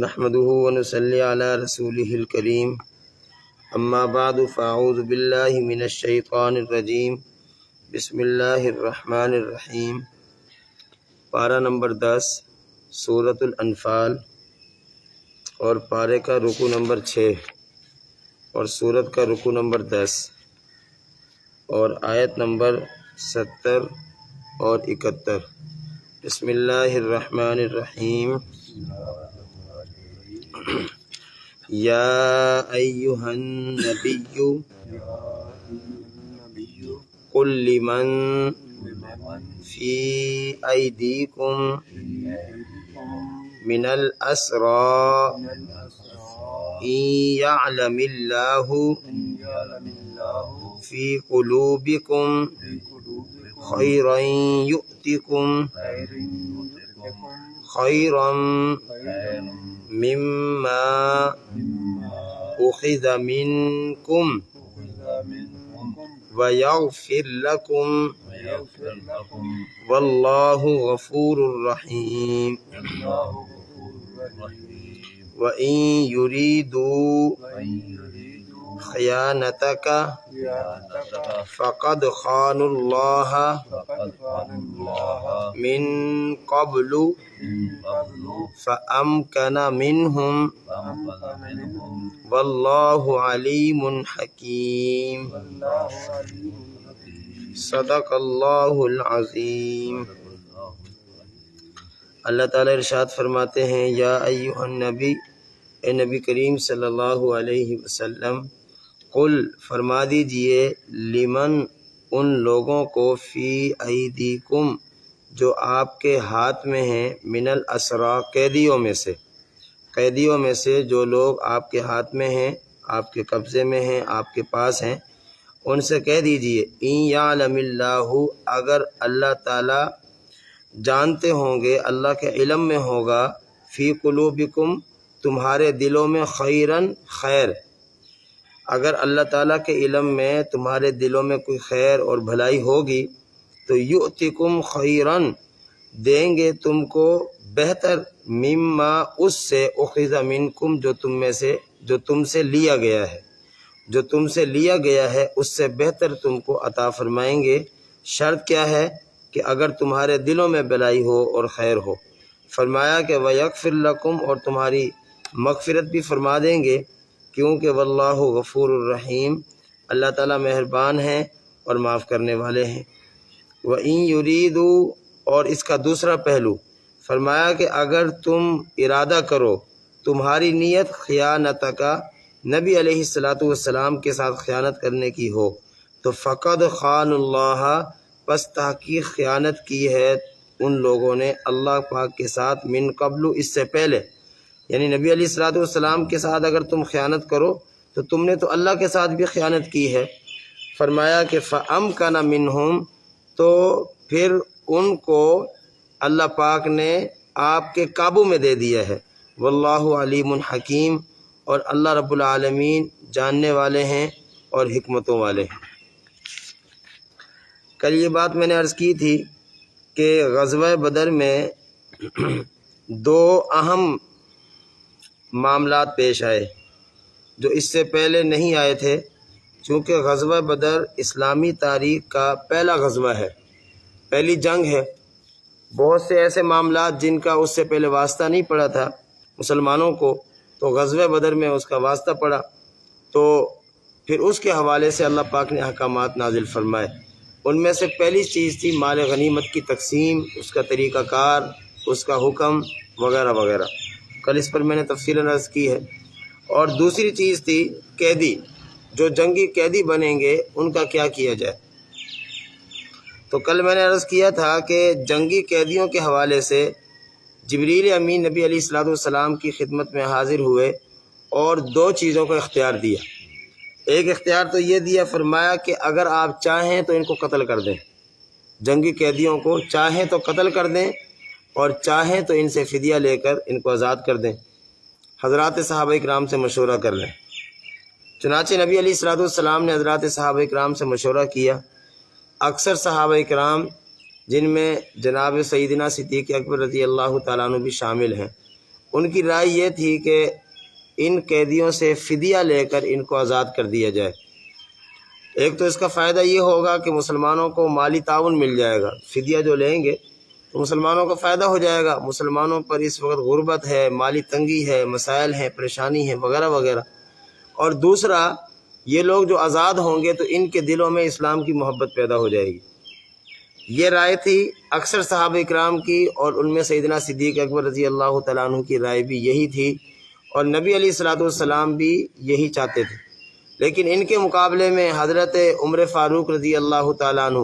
نحمده ونصلي على رسوله الكريم اما بعد فاعوذ بالله من الشیطان الرجیم بسم اللہ الرحمن الرحیم۔ پارہ نمبر 10 سورۃ الانفال اور پارے کا رکوع نمبر 6 اور سورت کا رکوع نمبر 10 اور آیت نمبر 70 اور 71۔ بسم اللہ الرحمن الرحیم۔ یا ایہا النبی قل لمن فی ایدیکم من الاسری ان یعلم اللہ فی قلوبکم خیرا یؤتکم خیرا مما اخذ منکم ویغفر لکم واللہ غفور رحیم۔ وَإِن يُرِيدُوا خِيَانَتَكَ فَقَدْ خَانُوا اللَّهَ مِن قَبْلُ فَأَمْكَنَ مِنْهُمْ وَاللَّهُ عَلِيمٌ حَكِيمٌ۔ صدق اللہ العظیم۔ اللہ تعالیٰ ارشاد فرماتے ہیں، یا ایھا النبی، اے نبی کریم صلی اللہ علیہ وسلم، قل فرما دیجئے، لمن ان لوگوں کو، فی ایدیکم جو آپ کے ہاتھ میں ہیں، من الاسری قیدیوں میں سے جو لوگ آپ کے ہاتھ میں ہیں، آپ کے قبضے میں ہیں، آپ کے پاس ہیں، ان سے کہہ دیجئے، ان یعلم اللہ، اگر اللہ تعالیٰ جانتے ہوں گے، اللہ کے علم میں ہوگا، فی قلوبکم تمہارے دلوں میں، خیرن خیر، اگر اللہ تعالیٰ کے علم میں تمہارے دلوں میں کوئی خیر اور بھلائی ہوگی تو یؤتکم خیرن دیں گے تم کو بہتر، مما اس سے، اخذ منکم جو تم سے لیا گیا ہے اس سے بہتر تم کو عطا فرمائیں گے۔ شرط کیا ہے؟ کہ اگر تمہارے دلوں میں بھلائی ہو اور خیر ہو۔ فرمایا کہ وَيَغْفِرْ لَكُمْ اور تمہاری مغفرت بھی فرما دیں گے، کیونکہ واللہ غفور الرحیم، اللہ تعالیٰ مہربان ہیں اور معاف کرنے والے ہیں۔ وَإِن يُرِيدُوا اور اس کا دوسرا پہلو، فرمایا کہ اگر تم ارادہ کرو، تمہاری نیت خیانتک، نبی علیہ السلام کے ساتھ خیانت کرنے کی ہو، تو فقد خان اللہ، پس تحقیق خیانت کی ہے ان لوگوں نے اللہ پاک کے ساتھ، من قبل اس سے پہلے، یعنی نبی علیہ السلام کے ساتھ اگر تم خیانت کرو تو تم نے تو اللہ کے ساتھ بھی خیانت کی ہے۔ فرمایا کہ فَأَمْكَنَ مِنْهُمْ تو پھر ان کو اللہ پاک نے آپ کے قابو میں دے دیا ہے۔ واللہ علیم حکیم اور اللہ رب العالمین جاننے والے ہیں اور حکمتوں والے ہیں۔ کل یہ بات میں نے عرض کی تھی کہ غزوہ بدر میں دو اہم معاملات پیش آئے جو اس سے پہلے نہیں آئے تھے، چونکہ غزوہ بدر اسلامی تاریخ کا پہلا غزوہ ہے، پہلی جنگ ہے۔ بہت سے ایسے معاملات جن کا اس سے پہلے واسطہ نہیں پڑا تھا مسلمانوں کو، تو غزوہ بدر میں اس کا واسطہ پڑا، تو پھر اس کے حوالے سے اللہ پاک نے احکامات نازل فرمائے۔ ان میں سے پہلی چیز تھی مال غنیمت کی تقسیم، اس کا طریقہ کار، اس کا حکم وغیرہ وغیرہ، کل اس پر میں نے تفصیلاً عرض کی ہے۔ اور دوسری چیز تھی قیدی، جو جنگی قیدی بنیں گے ان کا کیا کیا جائے۔ تو کل میں نے عرض کیا تھا کہ جنگی قیدیوں کے حوالے سے جبریل امین نبی علیہ السلام کی خدمت میں حاضر ہوئے اور دو چیزوں کا اختیار دیا۔ ایک اختیار تو یہ دیا، فرمایا کہ اگر آپ چاہیں تو ان کو قتل کر دیں، جنگی قیدیوں کو چاہیں تو قتل کر دیں اور چاہیں تو ان سے فدیہ لے کر ان کو آزاد کر دیں، حضرات صحابہ اکرام سے مشورہ کر لیں۔ چنانچہ نبی علیہ السلام نے حضرات صحابہ اکرام سے مشورہ کیا۔ اکثر صحابہ اکرام جن میں جناب سیدنا صدیق اکبر رضی اللہ تعالیٰ عنہ بھی شامل ہیں، ان کی رائے یہ تھی کہ ان قیدیوں سے فدیہ لے کر ان کو آزاد کر دیا جائے۔ ایک تو اس کا فائدہ یہ ہوگا کہ مسلمانوں کو مالی تعاون مل جائے گا، فدیہ جو لیں گے تو مسلمانوں کو فائدہ ہو جائے گا۔ مسلمانوں پر اس وقت غربت ہے، مالی تنگی ہے، مسائل ہیں، پریشانی ہے وغیرہ وغیرہ۔ اور دوسرا، یہ لوگ جو آزاد ہوں گے تو ان کے دلوں میں اسلام کی محبت پیدا ہو جائے گی۔ یہ رائے تھی اکثر صحابہ اکرام کی، اور ان میں سیدنا صدیق اکبر رضی اللہ تعالیٰ عنہ کی رائے بھی یہی تھی، اور نبی علیہ الصلوۃ والسلام بھی یہی چاہتے تھے۔ لیکن ان کے مقابلے میں حضرت عمر فاروق رضی اللہ تعالیٰ عنہ،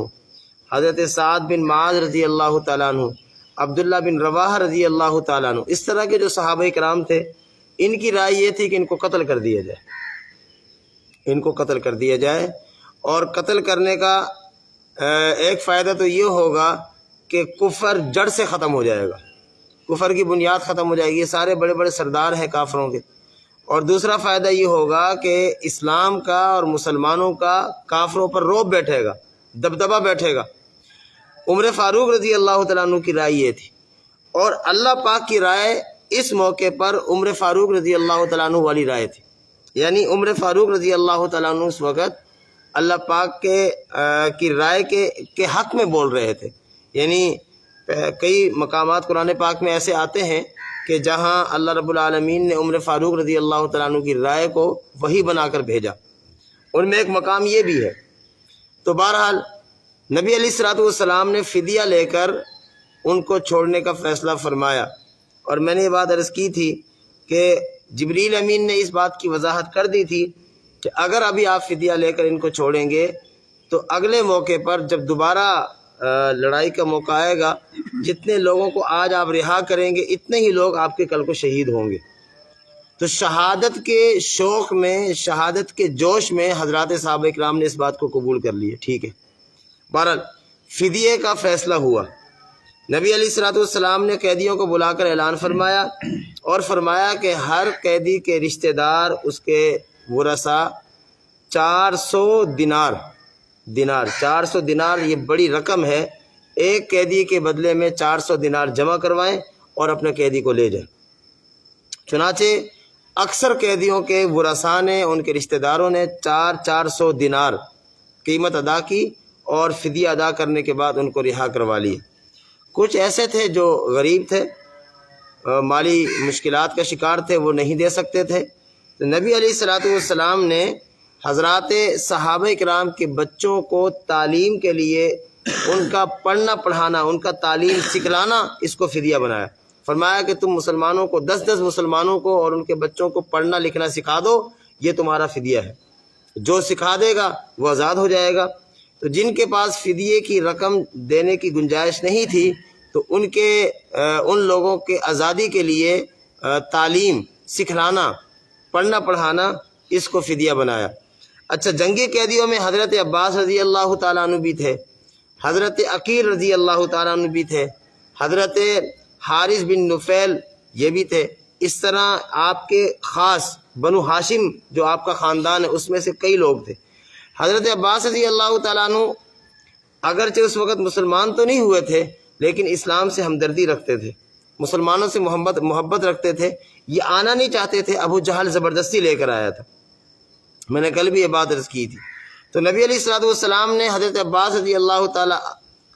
حضرت سعد بن معاذ رضی اللہ تعالیٰ عنہ، عبداللہ بن رواحہ رضی اللہ تعالیٰ عنہ، اس طرح کے جو صحابہ کرام تھے، ان کی رائے یہ تھی کہ ان کو قتل کر دیا جائے، ان کو قتل کر دیا جائے۔ اور قتل کرنے کا ایک فائدہ تو یہ ہوگا کہ کفر جڑ سے ختم ہو جائے گا، کفر کی بنیاد ختم ہو جائے گی، یہ سارے بڑے بڑے سردار ہیں کافروں کے۔ اور دوسرا فائدہ یہ ہوگا کہ اسلام کا اور مسلمانوں کا کافروں پر رعب بیٹھے گا، دبدبہ بیٹھے گا۔ عمر فاروق رضی اللہ تعالیٰ عنہ کی رائے یہ تھی، اور اللہ پاک کی رائے اس موقع پر عمر فاروق رضی اللہ تعالیٰ عنہ والی رائے تھی، یعنی عمر فاروق رضی اللہ تعالیٰ عنہ اس وقت اللہ پاک کی رائے کے حق میں بول رہے تھے۔ یعنی کئی مقامات قرآن پاک میں ایسے آتے ہیں کہ جہاں اللہ رب العالمین نے عمر فاروق رضی اللہ تعالیٰ عنہ کی رائے کو وحی بنا کر بھیجا، ان میں ایک مقام یہ بھی ہے۔ تو بہرحال نبی علیہ الصلوۃ والسلام نے فدیہ لے کر ان کو چھوڑنے کا فیصلہ فرمایا۔ اور میں نے یہ بات عرض کی تھی کہ جبریل امین نے اس بات کی وضاحت کر دی تھی کہ اگر ابھی آپ فدیہ لے کر ان کو چھوڑیں گے تو اگلے موقع پر جب دوبارہ لڑائی کا موقع آئے گا، جتنے لوگوں کو آج آپ رہا کریں گے اتنے ہی لوگ آپ کے کل کو شہید ہوں گے۔ تو شہادت کے شوق میں، شہادت کے جوش میں حضرات صحابہ اکرام نے اس بات کو قبول کر لیا، ٹھیک ہے۔ بہرحال فدیے کا فیصلہ ہوا۔ نبی علیہ الصلوۃ والسلام نے قیدیوں کو بلا کر اعلان فرمایا، اور فرمایا کہ ہر قیدی کے رشتہ دار، اس کے ورثاء 400 دینار 400 دینار، یہ بڑی رقم ہے، ایک قیدی کے بدلے میں 400 دینار جمع کروائیں اور اپنے قیدی کو لے جائیں۔ چنانچہ اکثر قیدیوں کے ورثاء نے، ان کے رشتہ داروں نے 400 دینار قیمت ادا کی، اور فدیہ ادا کرنے کے بعد ان کو رہا کروا لیے۔ کچھ ایسے تھے جو غریب تھے، مالی مشکلات کا شکار تھے، وہ نہیں دے سکتے تھے، تو نبی علیہ الصلوۃ والسلام نے حضرات صحابہ کرام کے بچوں کو تعلیم کے لیے، ان کا پڑھنا پڑھانا، ان کا تعلیم سکھلانا، اس کو فدیہ بنایا۔ فرمایا کہ تم مسلمانوں کو 10 مسلمانوں کو اور ان کے بچوں کو پڑھنا لکھنا سکھا دو، یہ تمہارا فدیہ ہے، جو سکھا دے گا وہ آزاد ہو جائے گا۔ تو جن کے پاس فدیے کی رقم دینے کی گنجائش نہیں تھی تو ان لوگوں کے آزادی کے لیے تعلیم سکھلانا، پڑھنا پڑھانا، اس کو فدیہ بنایا۔ اچھا، جنگی قیدیوں میں حضرت عباس رضی اللہ تعالیٰ عنہ بھی تھے، حضرت عقیل رضی اللہ تعالیٰ عنہ بھی تھے، حضرت حارث بن نفیل یہ بھی تھے۔ اس طرح آپ کے خاص بنو ہاشم جو آپ کا خاندان ہے اس میں سے کئی لوگ تھے۔ حضرت عباس رضی اللہ تعالیٰ عنہ اگرچہ اس وقت مسلمان تو نہیں ہوئے تھے، لیکن اسلام سے ہمدردی رکھتے تھے، مسلمانوں سے محبت رکھتے تھے۔ یہ آنا نہیں چاہتے تھے، ابو جہل زبردستی لے کر آیا تھا، میں نے کل بھی یہ بات عرض کی تھی۔ تو نبی علیہ الصلوۃ والسلام نے حضرت عباس رضی اللہ تعالیٰ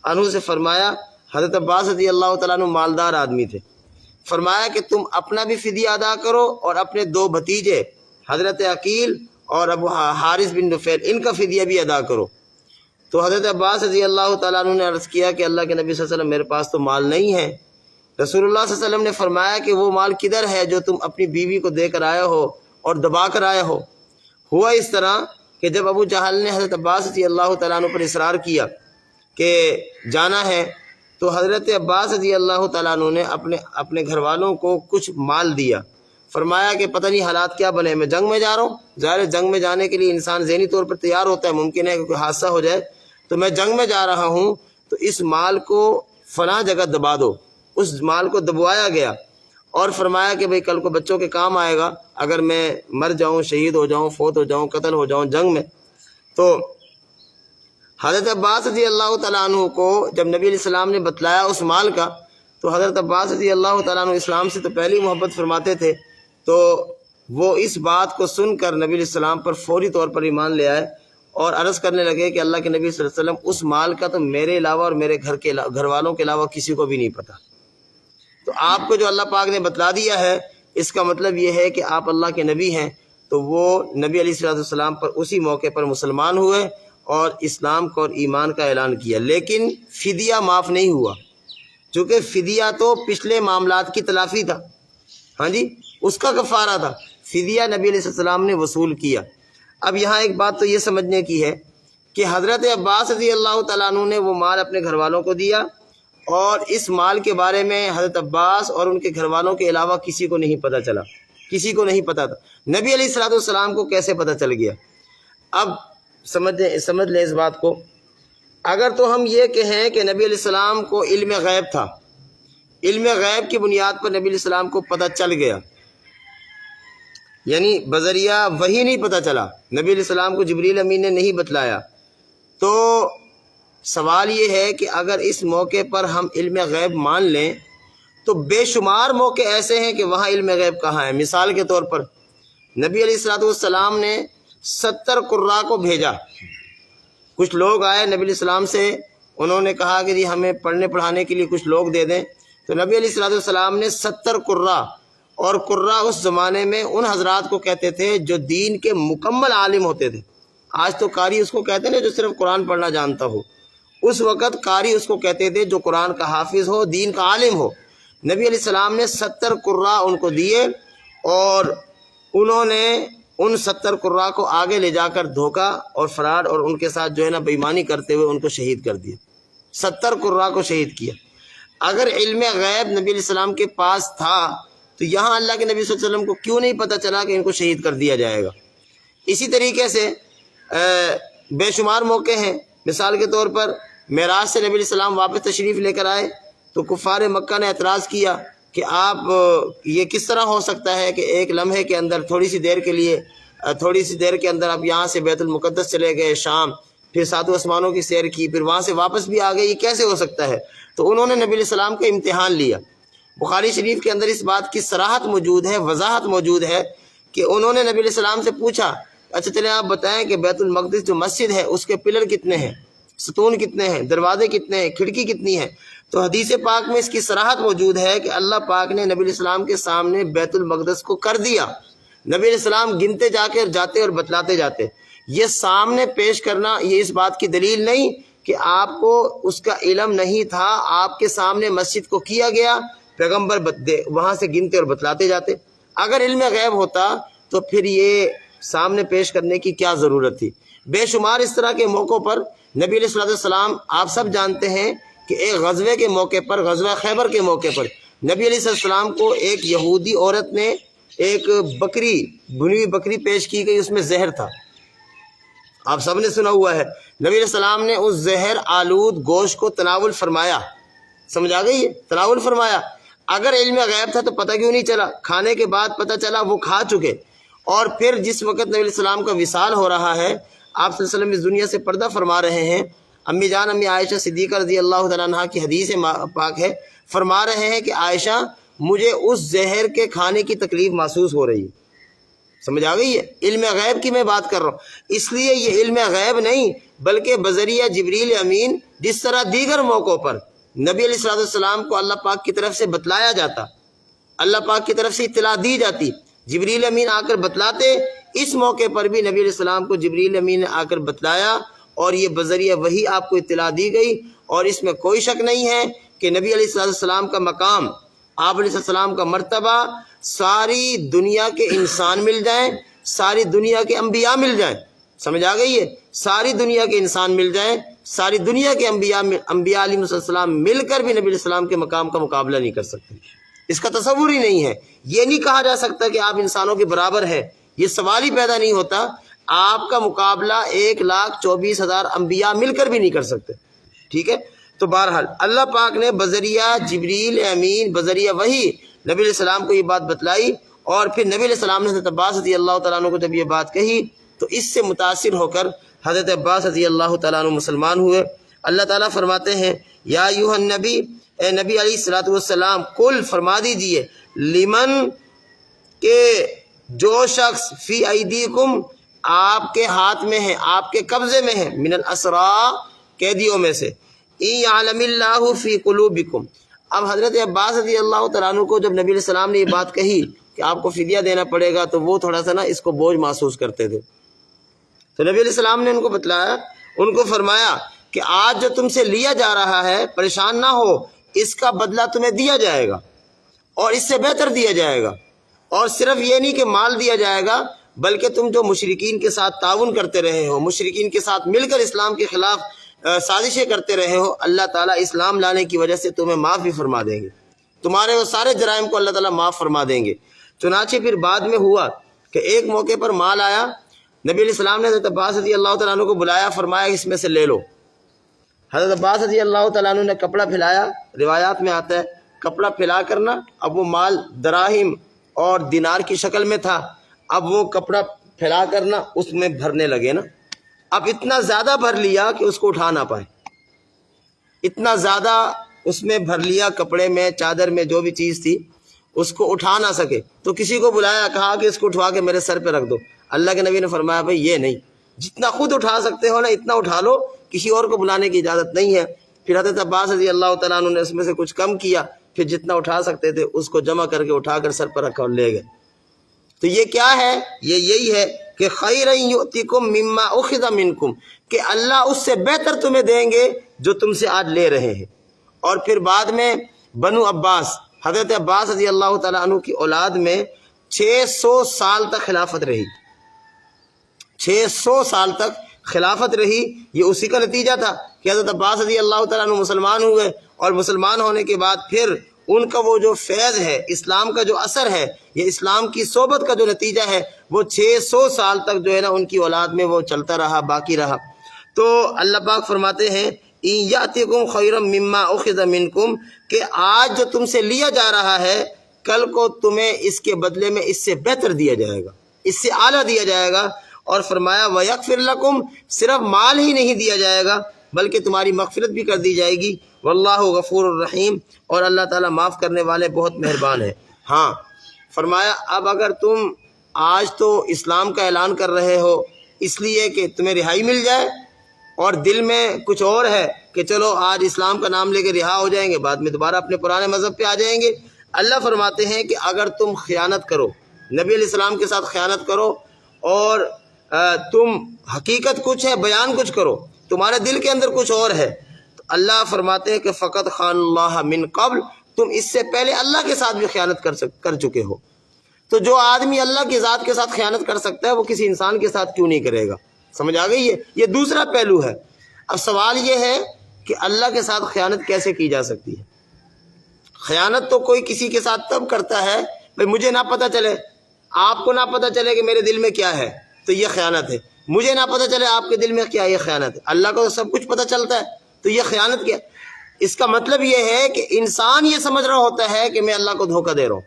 عنہ سے فرمایا، حضرت عباس رضی اللہ تعالیٰ عنہ مالدار آدمی تھے، فرمایا کہ تم اپنا بھی فدیہ ادا کرو اور اپنے 2 بھتیجے حضرت عقیل اور ابو حارث بن نفیل ان کا فدیہ بھی ادا کرو۔ تو حضرت عباس رضی اللہ تعالیٰ عنہ نے عرض کیا کہ اللہ کے نبی صلی اللہ علیہ وسلم میرے پاس تو مال نہیں ہے۔ رسول اللہ صلی اللہ علیہ وسلم نے فرمایا کہ وہ مال کدھر ہے جو تم اپنی بیوی کو دے کر آئے ہو اور دبا کر آئے ہو؟ ہوا اس طرح کہ جب ابو جہل نے حضرت عباس رضی اللہ تعالیٰ عنہ پر اصرار کیا کہ جانا ہے، تو حضرت عباس رضی اللہ تعالیٰ عنہ نے اپنے گھر والوں کو کچھ مال دیا، فرمایا کہ پتہ نہیں حالات کیا بنے، میں جنگ میں جا رہا ہوں، ظاہر ہے جنگ میں جانے کے لیے انسان ذہنی طور پر تیار ہوتا ہے، ممکن ہے کہ کوئی حادثہ ہو جائے، تو میں جنگ میں جا رہا ہوں، تو اس مال کو فلاں جگہ دبا دو۔ اس مال کو دبوایا گیا، اور فرمایا کہ بھئی کل کو بچوں کے کام آئے گا، اگر میں مر جاؤں، شہید ہو جاؤں، فوت ہو جاؤں، قتل ہو جاؤں جنگ میں۔ تو حضرت عباس رضی اللہ تعالیٰ عنہ کو جب نبی علیہ السلام نے بتلایا اس مال کا، تو حضرت عباس رضی اللہ تعالیٰ عنہ اسلام سے تو پہلی محبت فرماتے تھے، تو وہ اس بات کو سن کر نبی علیہ السلام پر فوری طور پر ایمان لے آئے اور عرض کرنے لگے کہ اللہ کے نبی صلی اللہ علیہ وسلم اس مال کا تو میرے علاوہ اور میرے گھر والوں کے علاوہ کسی کو بھی نہیں پتہ۔ تو آپ کو جو اللہ پاک نے بتلا دیا ہے اس کا مطلب یہ ہے کہ آپ اللہ کے نبی ہیں۔ تو وہ نبی علیہ السلام پر اسی موقع پر مسلمان ہوئے اور اسلام کو اور ایمان کا اعلان کیا، لیکن فدیہ معاف نہیں ہوا، چونکہ فدیہ تو پچھلے معاملات کی تلافی تھا، ہاں جی، اس کا کفارہ تھا، فدیہ نبی علیہ السلام نے وصول کیا۔ اب یہاں ایک بات تو یہ سمجھنے کی ہے کہ حضرت عباس رضی اللہ تعالیٰ عنہ نے وہ مال اپنے گھر والوں کو دیا، اور اس مال کے بارے میں حضرت عباس اور ان کے گھر والوں کے علاوہ کسی کو نہیں پتہ چلا، کسی کو نہیں پتہ تھا۔ نبی علیہ السلام کو کیسے پتہ چل گیا؟ اب سمجھ لیں اس بات کو۔ اگر تو ہم یہ کہیں کہ نبی علیہ السلام کو علم غیب تھا، علم غیب کی بنیاد پر نبی علیہ السلام کو پتہ چل گیا، یعنی بذریعہ وحی نہیں پتہ چلا، نبی علیہ السلام کو جبریل امین نے نہیں بتلایا، تو سوال یہ ہے کہ اگر اس موقع پر ہم علم غیب مان لیں تو بے شمار موقع ایسے ہیں کہ وہاں علم غیب کہاں ہے۔ مثال کے طور پر نبی علیہ السلام نے 70 قراء کو بھیجا، کچھ لوگ آئے نبی علیہ السلام سے، انہوں نے کہا کہ جی ہمیں پڑھنے پڑھانے کے لیے کچھ لوگ دے دیں، تو نبی علیہ السلام نے 70 قراء، اور قراء اس زمانے میں ان حضرات کو کہتے تھے جو دین کے مکمل عالم ہوتے تھے۔ آج تو قاری اس کو کہتے ہیں جو صرف قرآن پڑھنا جانتا ہو، اس وقت قاری اس کو کہتے تھے جو قرآن کا حافظ ہو، دین کا عالم ہو۔ نبی علیہ السلام نے 70 قراء ان کو دیے، اور انہوں نے ان 70 قراء کو آگے لے جا کر دھوکہ اور فراڈ اور ان کے ساتھ جو ہے نا بےایمانی کرتے ہوئے ان کو شہید کر دیا، 70 قراء کو شہید کیا۔ اگر علم غیب نبی علیہ السلام کے پاس تھا تو یہاں اللہ کے نبی صلی اللہ علیہ وسلم کو کیوں نہیں پتہ چلا کہ ان کو شہید کر دیا جائے گا؟ اسی طریقے سے بے شمار موقع ہیں۔ مثال کے طور پر معراج سے نبی علیہ السلام واپس تشریف لے کر آئے تو کفار مکہ نے اعتراض کیا کہ آپ یہ کس طرح ہو سکتا ہے کہ ایک لمحے کے اندر تھوڑی سی دیر کے اندر آپ یہاں سے بیت المقدس چلے گئے شام، پھر ساتوں آسمانوں کی سیر کی، پھر وہاں سے واپس بھی آ گئے، یہ کیسے ہو سکتا ہے؟ تو انہوں نے نبی علیہ السلام کا امتحان لیا۔ بخاری شریف کے اندر اس بات کی صراحت موجود ہے، وضاحت موجود ہے کہ انہوں نے نبی علیہ السلام سے پوچھا، اچھا چلیں آپ بتائیں کہ بیت المقدس جو مسجد ہے اس کے پلر کتنے ہیں، ستون کتنے ہیں، دروازے کتنے ہیں، کھڑکی کتنی ہے؟ تو حدیث پاک میں اس کی صراحت موجود ہے کہ اللہ پاک نے نبی علیہ السلام کے سامنے بیت المقدس کو کر دیا۔ نبی علیہ السلام گنتے جاتے اور بتلاتے جاتے۔ یہ سامنے پیش کرنا یہ اس بات کی دلیل نہیں کہ آپ کو اس کا علم نہیں تھا، آپ کے سامنے مسجد کو کیا گیا، پیغمبر وہاں سے گنتے اور بتلاتے جاتے۔ اگر علم غیب ہوتا تو پھر یہ سامنے پیش کرنے کی کیا ضرورت تھی؟ بے شمار اس طرح کے موقعوں پر نبی علیہ السلام، آپ سب جانتے ہیں کہ ایک غزوے کے موقع پر، غزوہ خیبر کے موقع پر نبی علیہ السلام کو ایک یہودی عورت نے ایک بکری، بھنی ہوئی بکری پیش کی گئی، اس میں زہر تھا، آپ سب نے سنا ہوا ہے۔ نبی علیہ السلام نے اس زہر آلود گوشت کو تناول فرمایا، سمجھ آ گئی ہے؟ تناول فرمایا۔ اگر علم غیب تھا تو پتہ کیوں نہیں چلا؟ کھانے کے بعد پتہ چلا، وہ کھا چکے۔ اور پھر جس وقت نبی علیہ السلام کا وصال ہو رہا ہے، آپ صلی اللہ علیہ وسلم اس دنیا سے پردہ فرما رہے ہیں، امی جان امی عائشہ صدیقہ رضی اللہ تعالیٰ عنہ کی حدیث پاک ہے، فرما رہے ہیں کہ عائشہ مجھے اس زہر کے کھانے کی تکلیف محسوس ہو رہی ہے۔ سمجھ آ گئی ہے؟ علم غیب کی میں بات کر رہا ہوں، اس لیے یہ علم غیب نہیں بلکہ بذریعہ جبریل امین، جس طرح دیگر موقعوں پر نبی علیہ السلام کو اللہ پاک کی طرف سے بتلایا جاتا، اللہ پاک کی طرف سے اطلاع دی جاتی، جبریل امین آ کر بتلاتے، اس موقع پر بھی نبی علیہ السلام کو جبریل امین نے آ کر بتلایا، اور یہ بذریعہ وہی آپ کو اطلاع دی گئی۔ اور اس میں کوئی شک نہیں ہے کہ نبی علیہ السلام کا مقام، آپ علیہ السلام کا مرتبہ ساری دنیا کے انسان مل جائیں، ساری دنیا کے انبیاء مل جائیں، سمجھ آ گئی ہے؟ ساری دنیا کے انسان مل جائیں، ساری دنیا کے انبیاء علیہ السلام مل کر بھی نبی علیہ السلام کے مقام کا مقابلہ نہیں کر سکتے۔ اس کا تصور ہی نہیں ہے۔ یہ نہیں کہا جا سکتا کہ آپ انسانوں کے برابر ہیں، یہ سوال ہی پیدا نہیں ہوتا۔ آپ کا مقابلہ 1,24,000 انبیاء مل کر بھی نہیں کر سکتے، ٹھیک ہے؟ تو بہرحال اللہ پاک نے بذریعہ جبریل امین، بذریعہ وحی نبی علیہ السلام کو یہ بات بتلائی، اور پھر نبی علیہ السلام نے حضرت عباس رضی اللہ تعالیٰ عنہ کو جب یہ بات کہی تو اس سے متاثر ہو کر حضرت عباس رضی اللہ تعالیٰ عنہ مسلمان ہوئے۔ اللہ تعالیٰ فرماتے ہیں، یا ایھا النبی، اے نبی علیہ الصلوۃ والسلام کل فرما دیجئے لمن کہ جو شخص فی ایدیکم آپ کے ہاتھ میں ہے، آپ کے قبضے میں ہے، من الاسرا قیدیوں میں سے، ان یعلم اللہ فی قلوبکم۔ اب حضرت عباس رضی اللہ تعالیٰ عنہ کو جب نبی علیہ السلام نے یہ بات کہی کہ آپ کو فدیہ دینا پڑے گا تو وہ تھوڑا سا نا اس کو بوجھ محسوس کرتے تھے، تو نبی علیہ السلام نے ان کو بتلایا، ان کو فرمایا کہ آج جو تم سے لیا جا رہا ہے پریشان نہ ہو، اس کا بدلہ تمہیں دیا جائے گا اور اس سے بہتر دیا جائے گا، اور صرف یہ نہیں کہ مال دیا جائے گا بلکہ تم جو مشرکین کے ساتھ تعاون کرتے رہے ہو، مشرکین کے ساتھ مل کر اسلام کے خلاف سازشیں کرتے رہے ہو، اللہ تعالیٰ اسلام لانے کی وجہ سے تمہیں معاف بھی فرما دیں گے، تمہارے وہ سارے جرائم کو اللہ تعالیٰ معاف فرما دیں گے۔ چنانچہ پھر بعد میں ہوا کہ ایک موقع پر مال آیا، نبی علیہ السلام نے حضرت عباس رضی اللہ تعالیٰ عنہ کو بلایا، فرمایا اس میں سے لے لو۔ حضرت عباس رضی اللہ تعالیٰ عنہ نے کپڑا پھیلایا، روایات میں آتا ہے کپڑا پھیلا کرنا، اب وہ مال دراہم اور دینار کی شکل میں تھا، اب وہ کپڑا پھیلا کرنا اس میں بھرنے لگے نا، اب اتنا زیادہ بھر لیا کہ اس کو اٹھا نہ پائے، اتنا زیادہ اس میں بھر لیا، کپڑے میں چادر میں جو بھی چیز تھی اس کو اٹھا نہ سکے، تو کسی کو بلایا، کہا کہ اس کو اٹھوا کے میرے سر پہ رکھ دو۔ اللہ کے نبی نے فرمایا بھائی یہ نہیں، جتنا خود اٹھا سکتے ہو نا اتنا اٹھا لو، کسی اور کو بلانے کی اجازت نہیں ہے۔ پھر حضرت عباس رضی اللہ تعالیٰ عنہ نے اس میں سے کچھ کم کیا، پھر جتنا اٹھا سکتے تھے اس کو جمع کر کے اٹھا کر سر پر رکھا اور لے گئے۔ تو یہ کیا ہے؟ یہ یہی ہے کہ خیرا یؤتکم مما اخذ منکم، کہ اللہ اس سے بہتر تمہیں دیں گے جو تم سے آج لے رہے ہیں۔ اور پھر بعد میں بنو عباس، حضرت عباس رضی اللہ تعالیٰ عنہ کی اولاد میں 600 سال تک خلافت رہی، 600 سال تک خلافت رہی۔ یہ اسی کا نتیجہ تھا کہ حضرت عباس رضی اللہ تعالیٰ عنہ مسلمان ہوئے، اور مسلمان ہونے کے بعد پھر ان کا وہ جو فیض ہے، اسلام کا جو اثر ہے، یہ اسلام کی صحبت کا جو نتیجہ ہے، وہ 600 سال تک جو ہے نا ان کی اولاد میں وہ چلتا رہا، باقی رہا۔ تو اللہ پاک فرماتے ہیں ان یاتکم خیرا مما اخذ منکم، کہ آج جو تم سے لیا جا رہا ہے کل کو تمہیں اس کے بدلے میں اس سے بہتر دیا جائے گا، اس سے اعلیٰ دیا جائے گا۔ اور فرمایا وَيَغْفِرْ لَكُمْ، صرف مال ہی نہیں دیا جائے گا بلکہ تمہاری مغفرت بھی کر دی جائے گی، واللہ غفور الرحیم، اور اللہ تعالیٰ معاف کرنے والے بہت مہربان ہے۔ ہاں فرمایا اب اگر تم آج تو اسلام کا اعلان کر رہے ہو اس لیے کہ تمہیں رہائی مل جائے، اور دل میں کچھ اور ہے کہ چلو آج اسلام کا نام لے کے رہا ہو جائیں گے، بعد میں دوبارہ اپنے پرانے مذہب پہ آ جائیں گے، اللہ فرماتے ہیں کہ اگر تم خیانت کرو، نبی علیہ السلام کے ساتھ خیانت کرو، اور تم حقیقت کچھ ہے بیان کچھ کرو، تمہارے دل کے اندر کچھ اور ہے، تو اللہ فرماتے ہیں کہ فقط خان اللہ من قبل، تم اس سے پہلے اللہ کے ساتھ بھی خیانت کر چکے ہو۔ تو جو آدمی اللہ کی ذات کے ساتھ خیانت کر سکتا ہے وہ کسی انسان کے ساتھ کیوں نہیں کرے گا؟ سمجھ آ گئی ہے؟ یہ دوسرا پہلو ہے۔ اب سوال یہ ہے کہ اللہ کے ساتھ خیانت کیسے کی جا سکتی ہے؟ خیانت تو کوئی کسی کے ساتھ تب کرتا ہے بھائی مجھے نہ پتہ چلے، آپ کو نہ پتہ چلے کہ میرے دل میں کیا ہے، تو یہ خیانت ہے۔ مجھے نہ پتہ چلے آپ کے دل میں کیا ہے، یہ خیانت ہے۔ اللہ کو تو سب کچھ پتہ چلتا ہے، تو یہ خیانت کیا؟ اس کا مطلب یہ ہے کہ انسان یہ سمجھ رہا ہوتا ہے کہ میں اللہ کو دھوکہ دے رہا ہوں،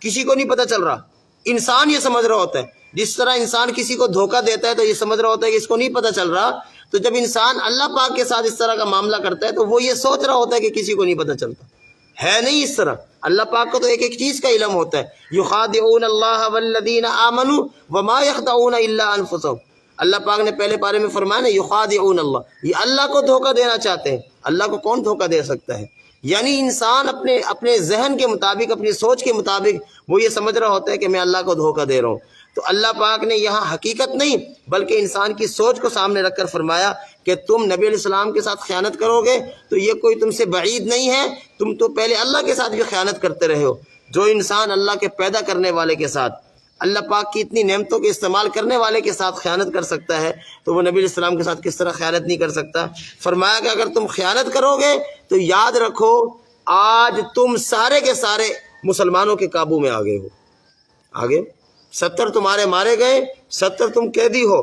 کسی کو نہیں پتہ چل رہا، انسان یہ سمجھ رہا ہوتا ہے۔ جس طرح انسان کسی کو دھوکہ دیتا ہے تو یہ سمجھ رہا ہوتا ہے کہ اس کو نہیں پتہ چل رہا، تو جب انسان اللہ پاک کے ساتھ اس طرح کا معاملہ کرتا ہے تو وہ یہ سوچ رہا ہوتا ہے کہ کسی کو نہیں پتہ چلتا، ہے نہیں اس طرح۔ اللہ پاک کو تو ایک ایک چیز کا علم ہوتا ہے۔ یخادعون اللہ والذین آمنوا وما یخدعون الا انفسهم، اللہ پاک نے پہلے پارے میں فرمایا نا یخادعون اللہ، یہ اللہ کو دھوکہ دینا چاہتے ہیں۔ اللہ کو کون دھوکہ دے سکتا ہے؟ یعنی انسان اپنے ذہن کے مطابق، اپنی سوچ کے مطابق وہ یہ سمجھ رہا ہوتا ہے کہ میں اللہ کو دھوکہ دے رہا ہوں۔ تو اللہ پاک نے یہاں حقیقت نہیں بلکہ انسان کی سوچ کو سامنے رکھ کر فرمایا کہ تم نبی علیہ السلام کے ساتھ خیانت کرو گے تو یہ کوئی تم سے بعید نہیں ہے، تم تو پہلے اللہ کے ساتھ بھی خیانت کرتے رہے ہو۔ جو انسان اللہ کے پیدا کرنے والے کے ساتھ، اللہ پاک کی اتنی نعمتوں کے استعمال کرنے والے کے ساتھ خیانت کر سکتا ہے تو وہ نبی علیہ السلام کے ساتھ کس طرح خیانت نہیں کر سکتا؟ فرمایا کہ اگر تم خیانت کرو گے تو یاد رکھو آج تم سارے کے سارے مسلمانوں کے قابو میں آ گئے ہو، آگے 70 تمہارے مارے گئے، 70 تم قیدی ہو۔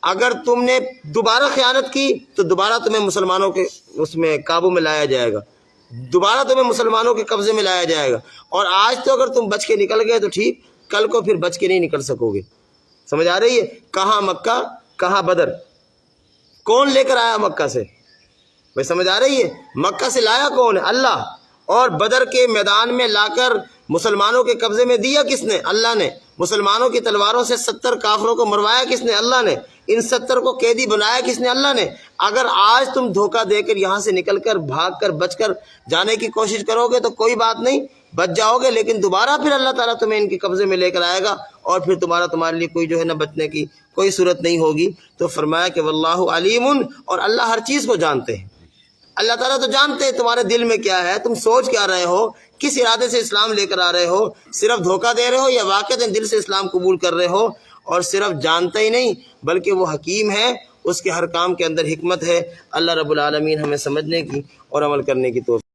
اگر تم نے دوبارہ خیانت کی تو دوبارہ تمہیں مسلمانوں کے اس میں قابو میں لایا جائے گا، دوبارہ تمہیں مسلمانوں کے قبضے میں لایا جائے گا۔ اور آج تو اگر تم بچ کے نکل گئے تو ٹھیک، کل کو پھر بچ کے نہیں نکل سکو گے۔ سمجھ آ رہی ہے؟ کہاں مکہ، کہاں بدر، کون لے کر آیا مکہ سے؟ بھائی سمجھ آ رہی ہے؟ مکہ سے لایا کون ہے؟ اللہ۔ اور بدر کے میدان میں لا کر مسلمانوں کے قبضے میں دیا کس نے؟ اللہ نے۔ مسلمانوں کی تلواروں سے 70 کافروں کو مروایا کس نے؟ اللہ نے۔ ان 70 کو قیدی بنایا کس نے؟ اللہ نے۔ اگر آج تم دھوکہ دے کر یہاں سے نکل کر بھاگ کر بچ کر جانے کی کوشش کرو گے تو کوئی بات نہیں، بچ جاؤ گے، لیکن دوبارہ پھر اللہ تعالیٰ تمہیں ان کے قبضے میں لے کر آئے گا اور پھر تمہارے لیے کوئی جو ہے نا بچنے کی کوئی صورت نہیں ہوگی۔ تو فرمایا کہ واللہ علیم، اور اللہ ہر چیز کو جانتے ہیں۔ اللہ تعالیٰ تو جانتے ہیں تمہارے دل میں کیا ہے، تم سوچ کیا رہے ہو، کس ارادے سے اسلام لے کر آ رہے ہو، صرف دھوکہ دے رہے ہو یا واقعتاً دل سے اسلام قبول کر رہے ہو؟ اور صرف جانتا ہی نہیں بلکہ وہ حکیم ہے، اس کے ہر کام کے اندر حکمت ہے۔ اللہ رب العالمین ہمیں سمجھنے کی اور عمل کرنے کی توفیق